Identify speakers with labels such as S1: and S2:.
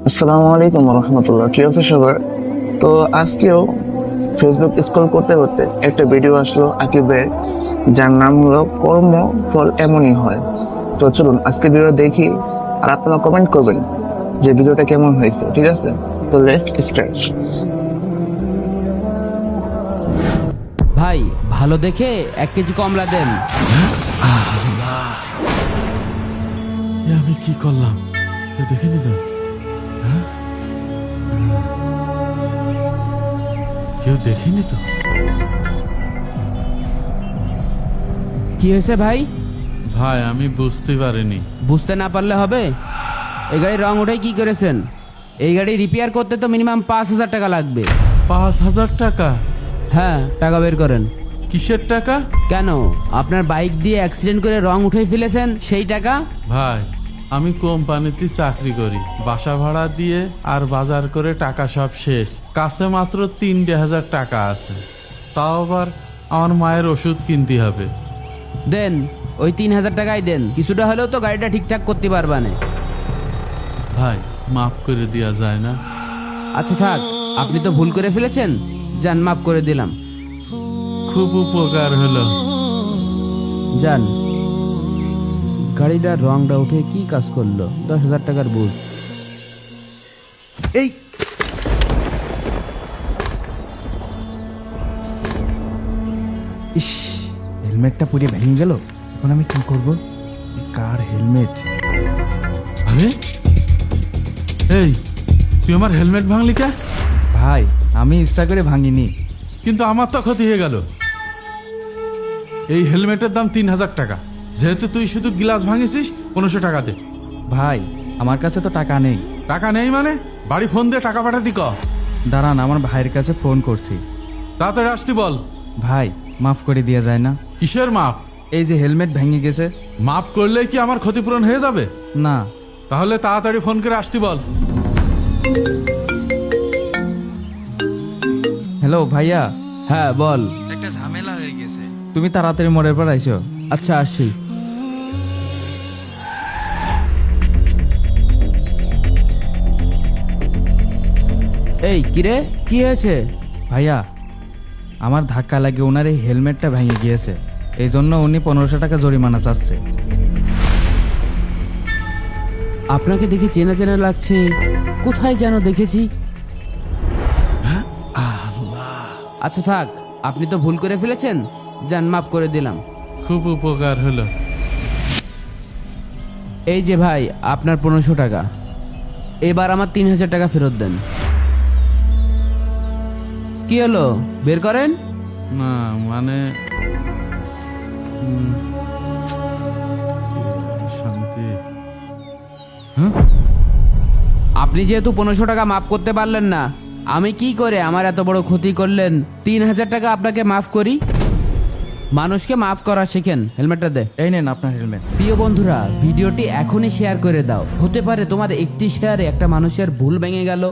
S1: আসসালামু আলাইকুম রহমতুল্লাহ, কি আছে সবার? তো আজকেও ফেসবুক স্ক্রল করতে করতে একটা ভিডিও আসলো আকিবের, যার নাম হলো কর্ম ফল এমনই হয়। তো চলুন আজকে ভিডিও দেখি, আর আপনারা কমেন্ট করবেন যে ভিডিওটা কেমন হয়েছে। ঠিক আছে, তো লেটস স্টার্ট।
S2: ভাই ভালো দেখে 1 কেজি কমলা দেন।
S3: আমি কি করলাম? কেউ দেখেনি তো? হ্যাঁ? কেউ দেখেনি তো?
S2: কি হয়েছে ভাই?
S3: ভাই আমি বুঝতে পারিনি।
S2: বুঝতে না পারলে হবে? এই গাড়ির রং ওঠাই কি করেছেন? এই গাড়ি রিপেয়ার করতে তো মিনিমাম 5,000 টাকা লাগবে।
S3: 5,000 টাকা?
S2: হ্যাঁ, টাকা বের করেন।
S3: কিসের টাকা?
S2: কেন, আপনার বাইক দিয়ে অ্যাক্সিডেন্ট করে রং উঠে ফেলেছেন সেই টাকা?
S3: ভাই আমি কোম্পানিতে চাকরি করি, বাসা ভাড়া দিয়ে আর বাজার করে টাকা সব শেষ। কাছে মাত্র 3,000 টাকা আছে, তাও আবার আমার মায়ের ওষুধ কিনতে হবে।
S2: দেন, ওই 3,000 টাকাই দেন। কিছুটা হলেও তো গাড়িটা ঠিকঠাক করতে পারবানে।
S3: ভাই মাফ করে দেওয়া যায় না?
S2: আচ্ছা থাক, আপনি তো ভুল করে ফেলেছেন, যান মাফ করে দিলাম।
S3: খুব উপকার হলো।
S2: যান। গাড়িটার রংটা উঠে কি কাজ করলো? 10,000 টাকার বুঝ।
S4: এই ইস, হেলমেটটা পুড়ে ভেঙে গেল। এখন আমি কি করব? এই কার হেলমেট?
S3: আরে এই, তুই আমার হেলমেট ভাঙলি কে?
S4: ভাই আমি ইচ্ছা করে ভাঙিনি।
S3: কিন্তু আমার তো ক্ষতি হয়ে গেল। এই হেলমেটের দাম 3,000 টাকা, যেহেতু তুই শুধু গ্লাস ভাঙিছিস 1,500 টাকা দে।
S4: ভাই আমার কাছে তো টাকা নেই।
S3: টাকা নেই মানে? বাড়ি ফোন দিয়ে টাকা পাঠাতি ক।
S4: দাঁড়ান, আমার ভাইয়ের কাছে ফোন করছি।
S3: তাড়াতাড়ি আসতি বল।
S4: ভাই মাফ করে দেওয়া যায় না?
S3: কিসের মাপ?
S4: এই যে হেলমেট ভেঙে গেছে।
S3: মাপ করলে কি আমার ক্ষতিপূরণ হয়ে যাবে?
S4: না।
S3: তাহলে তাড়াতাড়ি ফোন করে আসতি বল।
S4: হ্যালো ভাইয়া,
S2: হ্যাঁ বল।
S4: একটা ঝামেলা হয়ে গেছে, তুমি তাড়াতাড়ি মোড়ের পর আইসো।
S2: আচ্ছা আসি। এই কিরে, কি হয়েছে?
S4: ভাইয়া আমার ধাক্কা লাগে ওনার এই হেলমেটটা ভেঙে গিয়েছে, এই জন্য উনি 1500 টাকা জরিমানা চাচ্ছে।
S2: আপনাকে দেখে চেনা চেনা লাগছে, কোথায় যেন দেখেছি। আচ্ছা থাক, আপনি তো ভুল করে ফেলেছেন, যান মাফ করে দিলাম।
S3: খুব উপকার হলো।
S2: এই যে ভাই, আপনার 1500 টাকা। এবার আমার 3,000 টাকা ফেরত দেন। কি হলো, বের করেন।
S3: না মানে শান্তি।
S2: আপনি যেহেতু 1500 টাকা মাফ করতে পারলেন না, আমি কি করে আমার এত বড় ক্ষতি করলেন 3,000 টাকা আপনাকে মাফ করি। মানুষকে মাফ করা শেখেন। হেলমেটটা দে।
S4: এই নেন আপনার হেলমেট।
S2: প্রিয় বন্ধুরা, ভিডিওটি এখনই শেয়ার করে দাও। হতে পারে তোমার একটি শেয়ারে একটা মানুষের ভুল ভেঙে গেল।